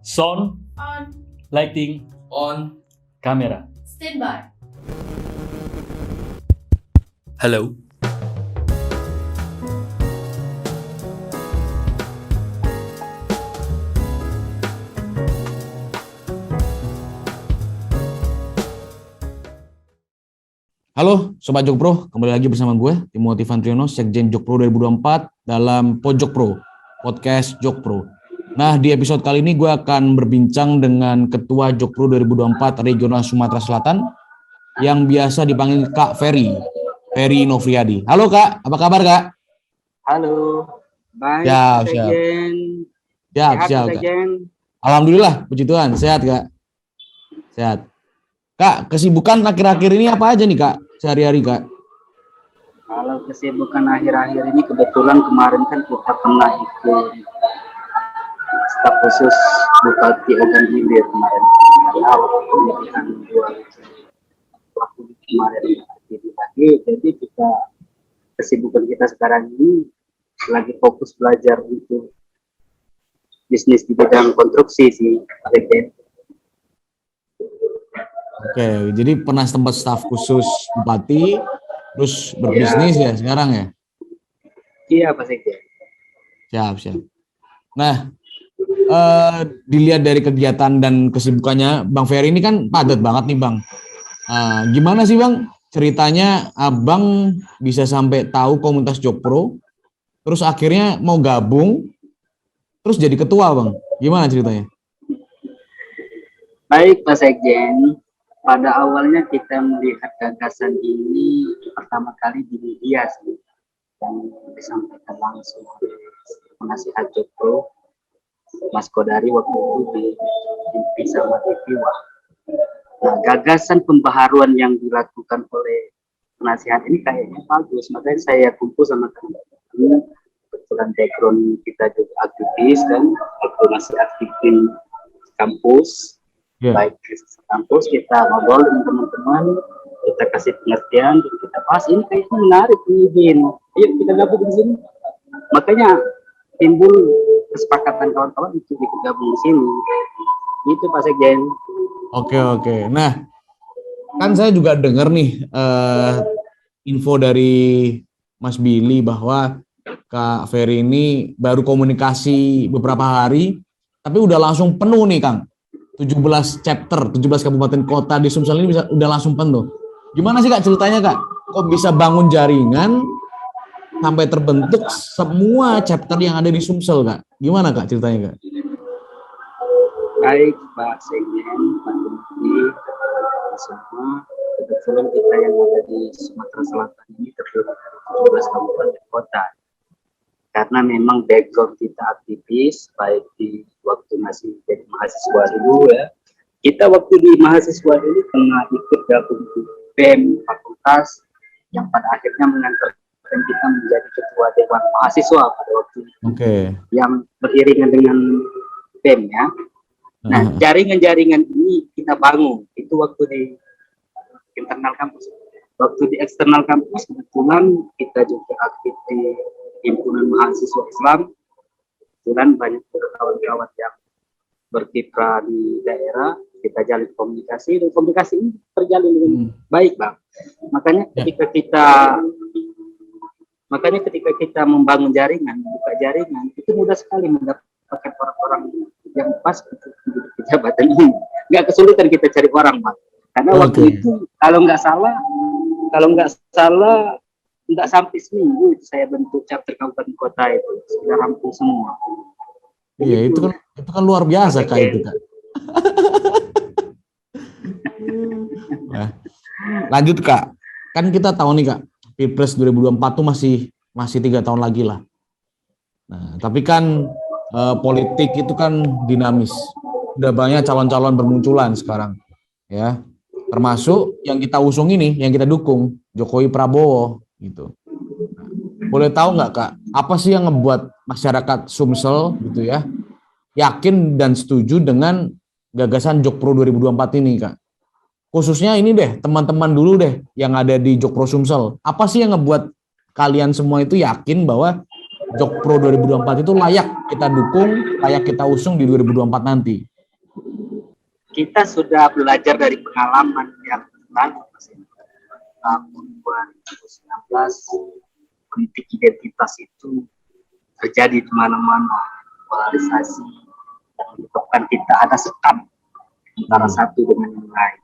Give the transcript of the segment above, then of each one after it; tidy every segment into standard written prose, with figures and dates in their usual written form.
Sound, On. lighting, On. kamera. Stand by. Halo. Halo Sobat Jokpro, kembali lagi bersama gue, Timothy Vantriono, Sekjen Jokpro 2024 dalam Pojok Pro, Podcast Jokpro. Nah, di episode kali ini gue akan berbincang dengan Ketua Jokpro 2024 Regional Sumatera Selatan yang biasa dipanggil Kak Ferry Nofriadi. Halo Kak, apa kabar Kak? Halo, baik Siap. Sekjen. Siap Kak. Sekjen. Alhamdulillah, puji Tuhan, sehat Kak? Sehat. Kak, kesibukan akhir-akhir ini apa aja nih Kak, sehari-hari Kak? Kalau kesibukan akhir-akhir ini kebetulan kemarin kan kita pernah ikut staf khusus Bupati Ogan Ilir kemarin. Pemilihan 2020 kemarin lagi. Jadi kesibukan kita sekarang ini lagi fokus belajar untuk bisnis di bidang konstruksi sih, Sekjen. Oke, jadi pernah tempat staf khusus Bupati, terus berbisnis ya sekarang ya? Iya Pak Sekjen. Siap. Nah, dilihat dari kegiatan dan kesibukannya, Bang Ferry ini kan padat banget nih Bang. Gimana sih Bang ceritanya Abang bisa sampai tahu komunitas Jokpro, terus akhirnya mau gabung, terus jadi ketua Bang? Gimana ceritanya? Baik Pak Sekjen. Pada awalnya kita melihat gagasan ini pertama kali di media sih, yang disampaikan langsung oleh penasihat Jokpro, Mas Kodari waktu itu di TV sama TV Wah. Nah, gagasan pembaharuan yang dilakukan oleh penasihat ini kayaknya bagus, makanya saya kumpul sama teman-teman. Kebetulan background kita juga aktivis kan, waktu masih aktif di kampus. Baik di kampus kita ngobrol dengan teman-teman, kita kasih pengertian, dan kita bahas ini kayaknya menarik nih, ayo kita gabung di sini. Makanya timbul kesepakatan kawan-kawan untuk ikut gabung di sini. Itu Pak Sekjen. Oke. Nah, kan saya juga dengar nih info dari Mas Billy bahwa Kak Ferry ini baru komunikasi beberapa hari, tapi udah langsung penuh nih Kang. 17 chapter, 17 kabupaten kota di Sumsel ini udah langsung penuh. Gimana sih Kak ceritanya Kak? Kok bisa bangun jaringan sampai terbentuk semua chapter yang ada di Sumsel Kak? Gimana Kak ceritanya Kak? Baik Pak Sekjen, Pak Timothy, semua kebetulan kita yang ada di Sumatera Selatan ini terdiri dari 17 kabupaten kota. Karena memang background kita aktivis, baik di waktu masih jadi mahasiswa dulu ya. Kita waktu di mahasiswa dulu pernah ikut gabung di BEM fakultas yang pada akhirnya mengantarkan kita menjadi ketua dewan mahasiswa pada waktu itu. Yang beriringan dengan BEM ya. Nah, jaringan-jaringan ini kita bangun. Itu waktu di internal kampus. Waktu di eksternal kampus kebetulan kita juga aktif di himpunan mahasiswa Islam. Kebetulan banyak kawan-kawan yang berkiprah di daerah, kita jalin komunikasi, dan komunikasi ini terjalin dengan baik Bang. Makanya ketika kita membangun jaringan, buka jaringan, itu mudah sekali mendapatkan orang-orang yang pas untuk menduduki jabatan ini. Nggak kesulitan kita cari orang Bang. Karena waktu itu kalau nggak salah tidak sampai seminggu itu saya bentuk chapter kabupaten kota itu sudah rampung semua. Iya, itu kan luar biasa Kak itu Kak. Nah, lanjut Kak. Kan kita tahu nih Kak, Pilpres 2024 tuh masih 3 tahun lagi lah. Nah, tapi kan politik itu kan dinamis. Udah banyak calon-calon bermunculan sekarang. Ya. Termasuk yang kita usung ini, yang kita dukung, Jokowi Prabowo gitu. Boleh tahu nggak Kak, apa sih yang ngebuat masyarakat Sumsel gitu ya yakin dan setuju dengan gagasan Jokpro 2024 ini Kak? Khususnya ini deh, teman-teman dulu deh yang ada di Jokpro Sumsel. Apa sih yang ngebuat kalian semua itu yakin bahwa Jokpro 2024 itu layak kita dukung, layak kita usung di 2024 nanti? kita sudah belajar dari pengalaman yang lalu, tahun 2019 politik identitas itu terjadi di mana-mana, polarisasi yang menyebabkan kita ada sekam antara satu dengan yang lain.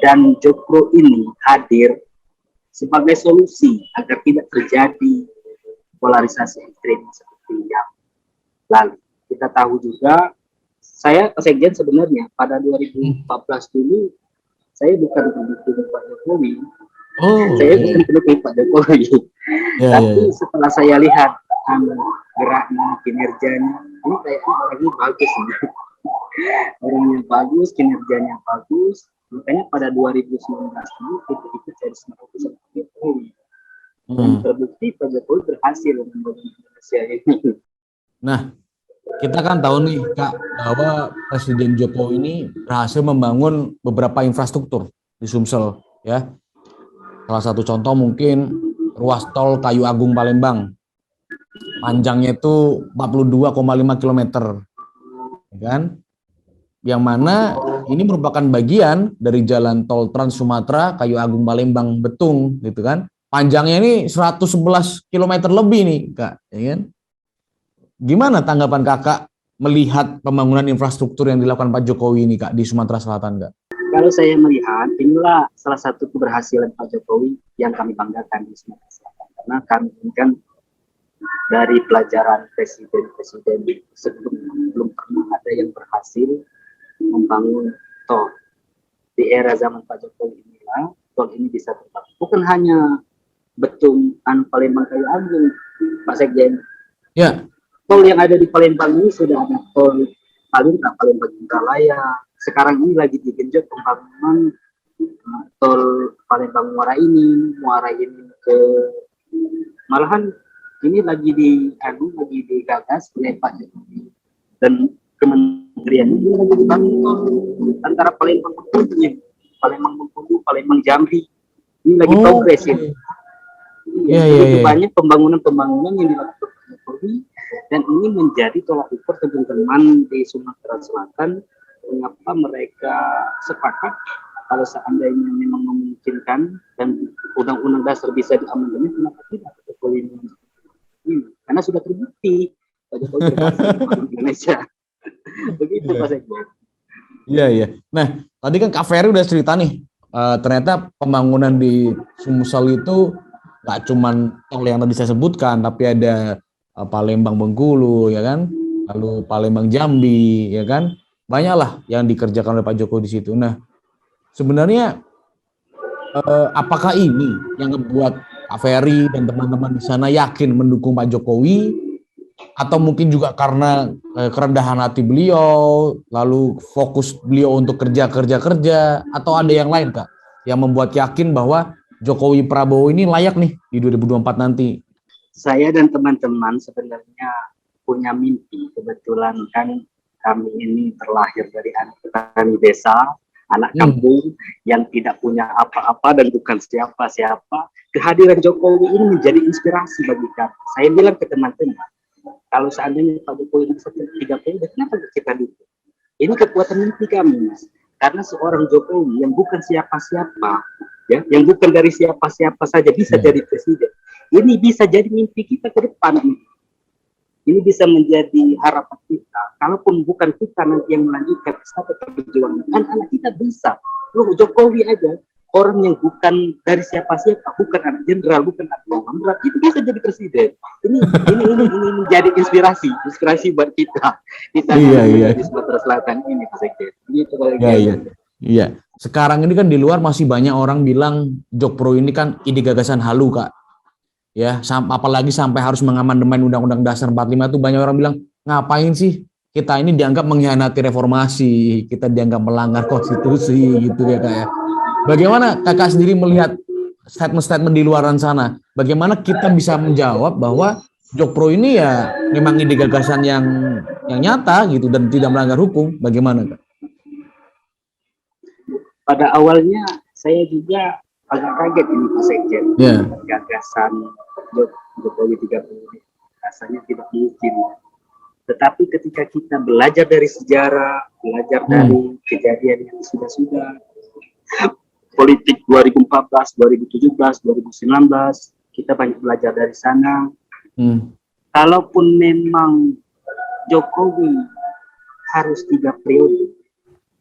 Dan Jokro ini hadir sebagai solusi agar tidak terjadi polarisasi ekstrim seperti yang lalu. Kita tahu juga, saya sekjen sebenarnya pada 2014 dulu saya bukan pendukung Pak Jokowi, saya bukan pendukung Pak Jokowi, tapi setelah saya lihat geraknya, kinerjanya, ini kayaknya orangnya bagus, orangnya bagus, kinerjanya bagus, makanya pada 2019 dulu kita ikut jadi semangat Jokowi. Dan terbukti Pak Jokowi berhasil membangun Indonesia ini. Nah, kita kan tahu nih Kak, bahwa Presiden Jokowi ini berhasil membangun beberapa infrastruktur di Sumsel, ya. Salah satu contoh mungkin ruas tol Kayu Agung Palembang. Panjangnya itu 42,5 km. Kan? Yang mana ini merupakan bagian dari jalan tol Trans Sumatera Kayu Agung Palembang Betung, gitu kan. Panjangnya ini 111 km lebih nih, Kak, ya kan? Gimana tanggapan Kakak melihat pembangunan infrastruktur yang dilakukan Pak Jokowi ini, Kak, di Sumatera Selatan, Kak? Kalau saya melihat, inilah salah satu keberhasilan Pak Jokowi yang kami banggakan di Sumatera Selatan. Karena kami ini kan dari pelajaran presiden-presiden sebelum belum pernah ada yang berhasil membangun tol. Di era zaman Pak Jokowi inilah tol ini bisa terbangun. Bukan hanya Betung Palembang Kayu Agung, Pak Sekjen. Ya. Tol yang ada di Palembang ini sudah ada tol Palembang Indralaya. Sekarang ini lagi digenjot pembangunan tol Palembang Muara ini ke malahan ini lagi digagas oleh Pak Jokowi dan kementerian ini lagi dibangun tol antara Palembang Bengkulu, Palembang Jambi. Ini lagi progres ini. Banyak pembangunan yang dilakukan Pak Jokowi. Dan ini menjadi tolak ukur teman-teman di Sumatera Selatan mengapa mereka sepakat kalau seandainya memang memungkinkan dan undang-undang dasar bisa diamandemen, kenapa tidak Jokowi ini? Karena sudah terbukti Pak Jokowi berhasil membangun Indonesia. Begitu Pak Sekjen. Iya. Nah, tadi kan Kak Ferry udah cerita nih, ternyata pembangunan di Sumsel itu nggak cuman tol yang tadi saya sebutkan, tapi ada Palembang Bengkulu, ya kan, lalu Palembang Jambi, ya kan, banyaklah yang dikerjakan oleh Pak Jokowi di situ. Nah, sebenarnya apakah ini yang membuat Kak Ferry dan teman-teman di sana yakin mendukung Pak Jokowi, atau mungkin juga karena kerendahan hati beliau, lalu fokus beliau untuk kerja, atau ada yang lain, Kak, yang membuat yakin bahwa Jokowi Prabowo ini layak nih di 2024 nanti? Saya dan teman-teman sebenarnya punya mimpi. Kebetulan kan kami ini terlahir dari anak petani desa, anak kampung yang tidak punya apa-apa dan bukan siapa-siapa. Kehadiran Jokowi ini menjadi inspirasi bagi kami. Saya bilang ke teman-teman, kalau seandainya Pak Jokowi bisa 3 periode, kenapa kita dukung? Ini kekuatan mimpi kami, Mas. Karena seorang Jokowi yang bukan siapa-siapa, ya, yang bukan dari siapa-siapa saja bisa jadi presiden. Ini bisa jadi mimpi kita ke depan. Ini bisa menjadi harapan kita. Kalaupun bukan kita nanti yang melanjutkan estafet perjuangan, anak kita bisa. Loh, Jokowi aja, orang yang bukan dari siapa-siapa, bukan anak jenderal, bukan anak pangkat, itu bisa jadi presiden. Ini menjadi inspirasi buat kita. Kita di Sumatera Selatan ini, Pak Sekjen. Iya. Sekarang ini kan di luar masih banyak orang bilang Jokpro ini kan ide gagasan halu, Kak. Ya, apalagi sampai harus mengamandemen Undang-Undang Dasar 45 itu banyak orang bilang, ngapain sih kita ini dianggap mengkhianati reformasi, kita dianggap melanggar konstitusi gitu ya, Kak, ya. Bagaimana Kakak sendiri melihat statement-statement di luaran sana? Bagaimana kita bisa menjawab bahwa Jokpro ini ya memang ide gagasan yang nyata gitu dan tidak melanggar hukum? Bagaimana, Kak? Pada awalnya saya juga agak kaget ini Pak Sekjen. Gagasan Jokowi 30 rasanya tidak mungkin. Tetapi ketika kita belajar dari sejarah, belajar dari kejadian yang sudah-sudah, politik 2014, 2017, 2019, kita banyak belajar dari sana. Kalaupun memang Jokowi harus 3 periode,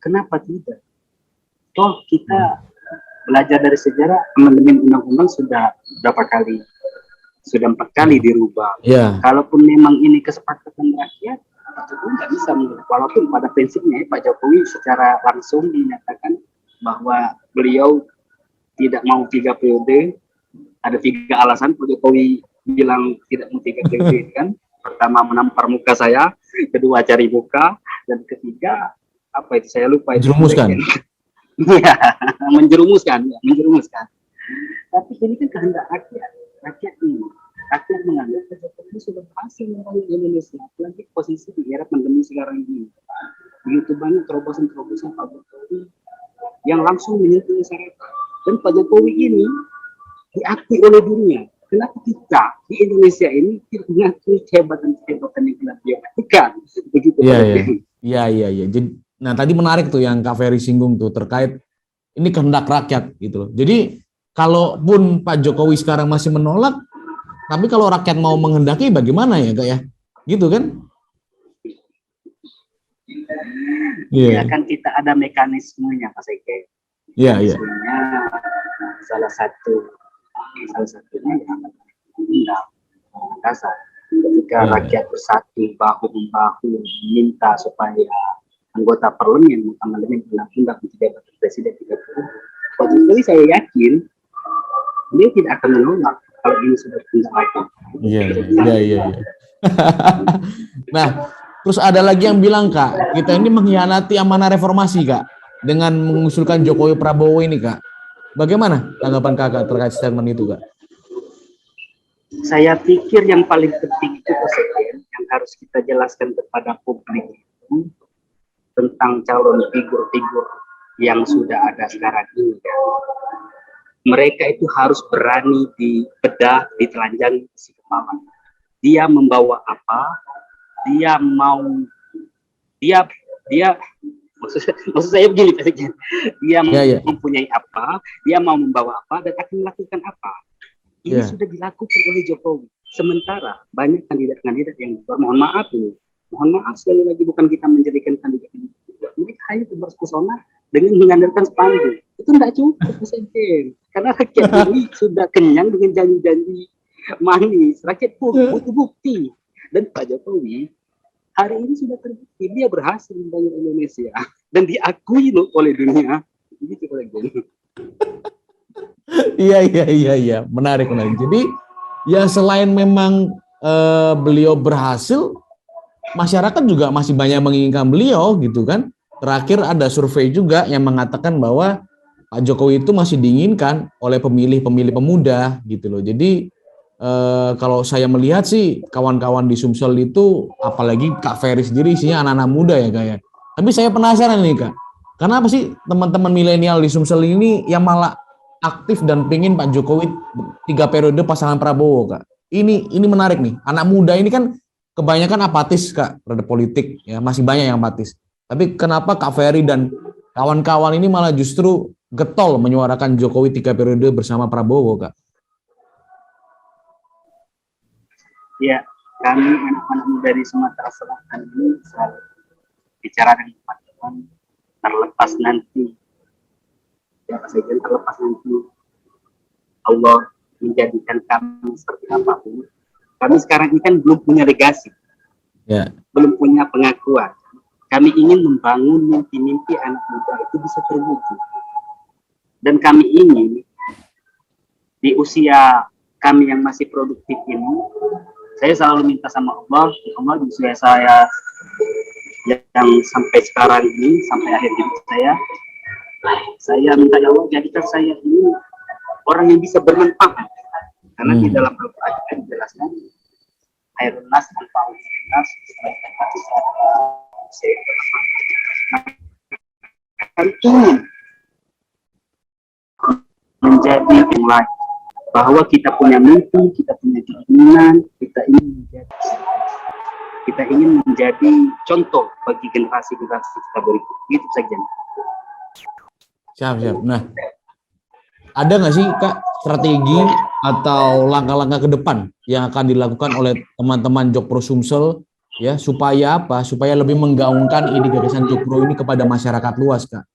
kenapa tidak? Toh kita belajar dari sejarah, amandemen undang-undang sudah berapa kali? Sudah 4 kali dirubah. Kalaupun memang ini kesepakatan rakyat, Pak Jokowi nggak bisa menolak. Walaupun pada prinsipnya Pak Jokowi secara langsung dinyatakan bahwa beliau tidak mau 3 periode. Ada 3 alasan Pak Jokowi bilang tidak mau 3 periode kan. Pertama, menampar muka saya, kedua, cari muka, dan ketiga, apa itu saya lupa itu. Menjerumuskan. Tapi ini kan kehendak rakyat menganggap Pak Jokowi sudah berhasil membangun Indonesia, apalagi posisi di era pandemi sekarang ini. Begitu banyak terobosan-terobosan Pak Jokowi yang langsung menyentuh masyarakat. Dan Pak Jokowi ini diakui oleh dunia. Kenapa kita di Indonesia ini tidak mengakui kehebatan yang telah dia lakukan? Begitu. Iya. Nah, tadi menarik tuh yang Kak Ferry singgung tuh terkait ini kehendak rakyat gitu loh. Jadi kalaupun Pak Jokowi sekarang masih menolak, tapi kalau rakyat mau menghendaki bagaimana ya Kak ya? Gitu kan? Ya kan kita ada mekanismenya Pak Seke. Iya. Salah satunya yang undang dasar. Ketika rakyat bersatu bahu-membahu minta supaya anggota parlemen mengamandemen undang-undang jabatan presiden 30. Pak Jokowi saya yakin dia tidak akan menolak kalau ini sudah tidak laku. Iya. Nah, terus ada lagi yang bilang Kak, kita ini mengkhianati amanah reformasi Kak dengan mengusulkan Jokowi Prabowo ini Kak. Bagaimana tanggapan Kakak terkait statement itu Kak? Saya pikir yang paling penting itu yang harus kita jelaskan kepada publik itu tentang calon figur-figur yang sudah ada sekarang ini. Mereka itu harus berani dibedah, ditelanjangi isi kepala. Dia membawa apa? Dia maksud saya begini, dia mempunyai apa? Dia mau membawa apa dan akan melakukan apa? Ini sudah dilakukan oleh Jokowi. Sementara banyak kandidat-kandidat yang mohon maaf sekali lagi, bukan kita menjadikan kandidat ini. Mereka hanya berpesona dengan mengandalkan spanduk. Itu tidak cukup, Presiden. Karena rakyat ini sudah kenyang dengan janji-janji manis. Rakyat butuh bukti. Dan Pak Jokowi hari ini sudah terbukti dia berhasil membangun Indonesia dan diakui oleh dunia. Begitu Presiden. Iya, menarik. Jadi ya selain memang beliau berhasil, masyarakat juga masih banyak menginginkan beliau gitu kan. Terakhir ada survei juga yang mengatakan bahwa Pak Jokowi itu masih diinginkan oleh pemilih-pemilih pemuda gitu loh. Jadi kalau saya melihat sih kawan-kawan di Sumsel itu, apalagi Kak Ferry sendiri isinya anak-anak muda ya Kak ya. Tapi saya penasaran nih Kak, kenapa sih teman-teman milenial di Sumsel ini yang malah aktif dan pingin Pak Jokowi 3 periode pasangan Prabowo Kak? Ini menarik nih. Anak muda ini kan kebanyakan apatis Kak terhadap politik ya, masih banyak yang apatis. Tapi kenapa Kak Ferry dan kawan-kawan ini malah justru getol menyuarakan Jokowi 3 periode bersama Prabowo Kak? Ya, kami anak-anak muda di Sumatera Selatan ini selalu bicara dengan teman-teman, terlepas nanti Allah menjadikan kami seperti apapun. Kami sekarang ini kan belum punya legasi, belum punya pengakuan. Kami ingin membangun mimpi-mimpi anak muda itu bisa terwujud. Dan kami ingin di usia kami yang masih produktif ini, saya selalu minta sama Allah di usia saya yang sampai sekarang ini, sampai akhir hidup saya minta ya Allah jadikan saya ini orang yang bisa bermanfaat. Karena di dalam Al-Quran dijelaskan khairun nas anfa'uhum linnas, ingin menjadi yang lain, bahwa kita punya mimpi, kita punya keinginan, kita ingin menjadi kita ingin menjadi contoh bagi generasi-generasi kita berikut. Itu saja. Siap. Nah, ada nggak sih Kak strategi atau langkah-langkah ke depan yang akan dilakukan oleh teman-teman Jokpro Sumsel ya supaya apa? Supaya lebih menggaungkan ide gagasan Jokpro ini kepada masyarakat luas, Kak.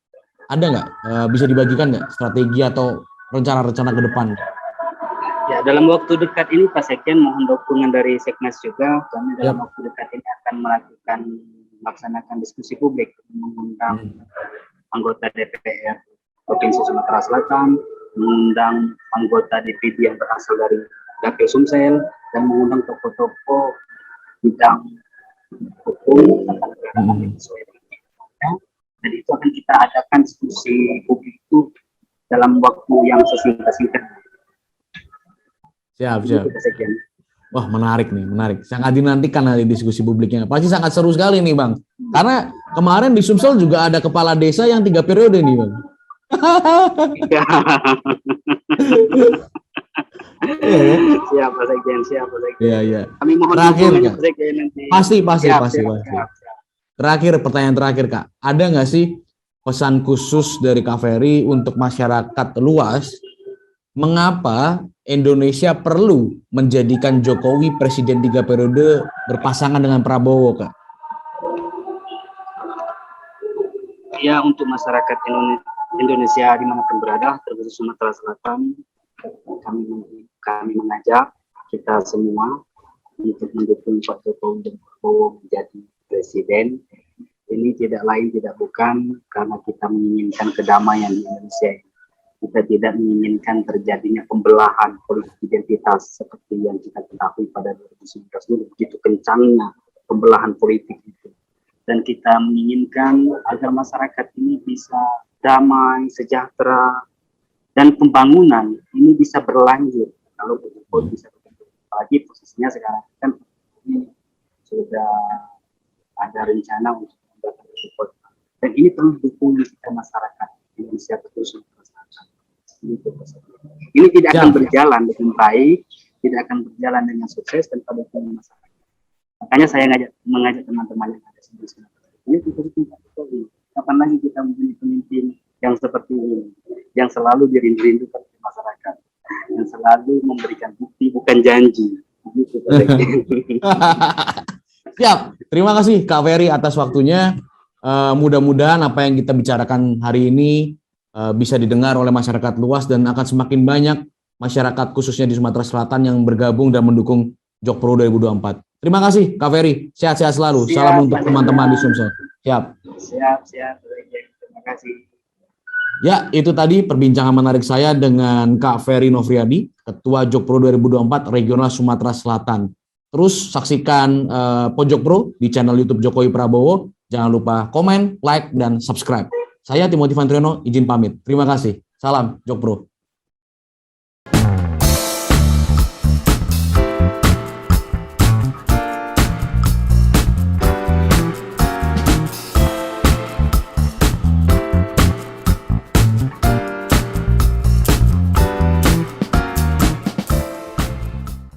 Ada nggak? Bisa dibagikan nggak strategi atau rencana-rencana ke depan? Ya, dalam waktu dekat ini Pak Sekjen mohon dukungan dari Seknas juga. Kami dalam waktu dekat ini akan melaksanakan diskusi publik, mengundang anggota DPR Provinsi Sumatera Selatan, mengundang anggota DPD yang berasal dari Dapil Sumsel, dan mengundang tokoh-tokoh bidang hukum tata negara sesuai dengan. Dan itu akan kita adakan diskusi publik itu dalam waktu yang sesingkat-singkatnya. Siap. Wah, menarik nih, menarik. Sangat dinantikan nanti diskusi publiknya. Pasti sangat seru sekali nih, Bang. Karena kemarin di Sumsel juga ada kepala desa yang 3 periode nih, Bang. Siap, Pak Sekjen. Iya. Kami mohon terakhir, dukungan, Kak. Pak Sekjen, nanti. Pasti. Siap. Terakhir, pertanyaan terakhir, Kak. Ada nggak sih pesan khusus dari Kak Ferry untuk masyarakat luas? Mengapa Indonesia perlu menjadikan Jokowi presiden 3 periode berpasangan dengan Prabowo, Kak? Ya, untuk masyarakat Indonesia dimanapun berada, terkhusus Sumatera Selatan, kami mengajak kita semua untuk mendukung Pak Jokowi dan Prabowo menjadi presiden. Ini tidak lain tidak bukan karena kita menginginkan kedamaian di Indonesia. Kita tidak menginginkan terjadinya pembelahan politik identitas seperti yang kita ketahui pada 2019 dulu, begitu kencangnya pembelahan politik itu. Dan kita menginginkan agar masyarakat ini bisa damai, sejahtera, dan pembangunan ini bisa berlanjut. Kalau betul bisa berlanjut. Apalagi posisinya sekarang kan ini sudah ada rencana untuk membangun ibu kota. Dan ini perlu dukungan kita masyarakat Indonesia terus. Ini tidak akan berjalan dengan baik, tidak akan berjalan dengan sukses tanpa dukungan masyarakat. Makanya saya mengajak teman-teman yang ada di sini. Ini kapan lagi kita mempunyai pemimpin yang seperti ini, yang selalu dirindu-rindukan oleh masyarakat, yang selalu memberikan bukti bukan janji. Siap. Terima kasih Kak Ferry atas waktunya. Mudah-mudahan apa yang kita bicarakan hari ini bisa didengar oleh masyarakat luas dan akan semakin banyak masyarakat khususnya di Sumatera Selatan yang bergabung dan mendukung Jokpro 2024. Terima kasih Kak Ferry, sehat-sehat selalu. Salam untuk teman-teman di Sumsel. Siap. Terima kasih. Ya, itu tadi perbincangan menarik saya dengan Kak Ferry Novriadi, Ketua Jokpro 2024 Regional Sumatera Selatan. Terus saksikan Pojok Pro di channel YouTube Jokowi Prabowo. Jangan lupa komen, like, dan subscribe. Saya Timothy Vantriono, izin pamit. Terima kasih. Salam Jokpro.